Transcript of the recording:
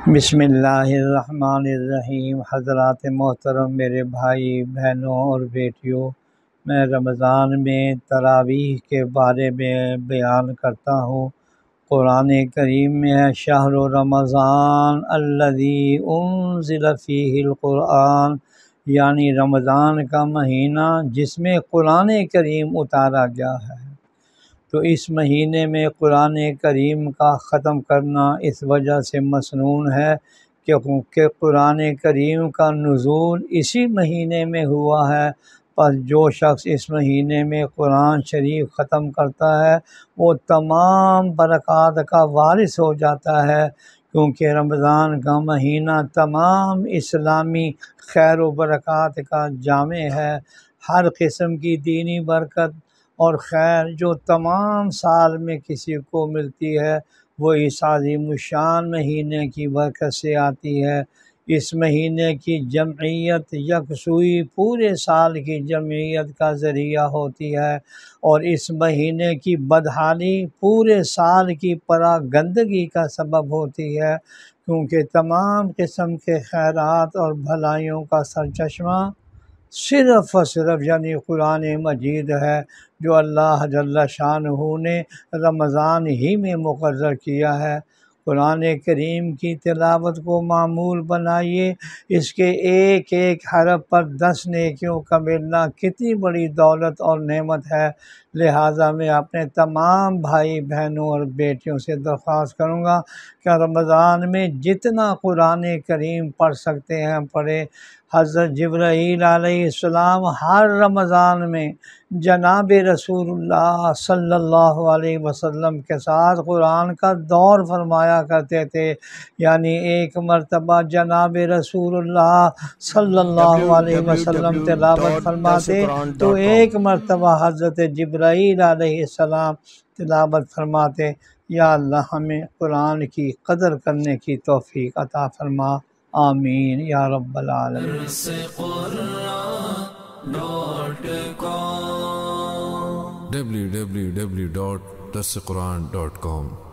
بسم اللہ الرحمن الرحیم۔ حضرات محترم، میرے بھائی بہنوں اور بیٹیوں، میں رمضان میں تراویح کے بارے میں بیان کرتا ہوں۔ قرآن کریم میں ہے شہر رمضان الذی انزل فیہ القرآن، یعنی رمضان کا مہینہ جس میں قرآن کریم اتارا گیا ہے۔ تو اس مہینے میں قرآن کریم کا ختم کرنا اس وجہ سے مسنون ہے کہ قرآن کریم کا نزول اسی مہینے میں ہوا ہے۔ پس جو شخص اس مہینے میں قرآن شریف ختم کرتا ہے وہ تمام برکات کا وارث ہو جاتا ہے، کیونکہ رمضان کا مہینہ تمام اسلامی خیر و برکات کا جامع ہے۔ ہر قسم کی دینی برکت اور خیر جو تمام سال میں کسی کو ملتی ہے وہ اس عظیم الشان مہینے کی برکت سے آتی ہے۔ اس مہینے کی جمعیت یکسوئی پورے سال کی جمعیت کا ذریعہ ہوتی ہے، اور اس مہینے کی بدحالی پورے سال کی پراگندگی کا سبب ہوتی ہے، کیونکہ تمام قسم کے خیرات اور بھلائیوں کا سرچشمہ صرف اور صرف یعنی قرآن مجید ہے، جو اللہ جل شانہ نے رمضان ہی میں مقرر کیا ہے۔ قرآن کریم کی تلاوت کو معمول بنائیے، اس کے ایک ایک حرف پر 10 نیکیوں کا ملنا کتنی بڑی دولت اور نعمت ہے۔ لہٰذا میں اپنے تمام بھائی بہنوں اور بیٹیوں سے درخواست کروں گا کہ رمضان میں جتنا قرآن کریم پڑھ سکتے ہیں پڑھیں۔ حضرت جبرائیل علیہ السلام ہر رمضان میں جناب رسول اللہ صلی اللہ علیہ وسلم کے ساتھ قرآن کا دور فرمایا کرتے تھے، یعنی ایک مرتبہ جناب رسول اللہ صلی اللہ علیہ وسلم تلاوت فرماتے تو ایک مرتبہ حضرت جبرائیل علیہ السلام تلاوت فرماتے۔ یا اللہ ہمیں قرآن کی قدر کرنے کی توفیق عطا فرما، آمین یا رب العالمین۔ www.darsequran.com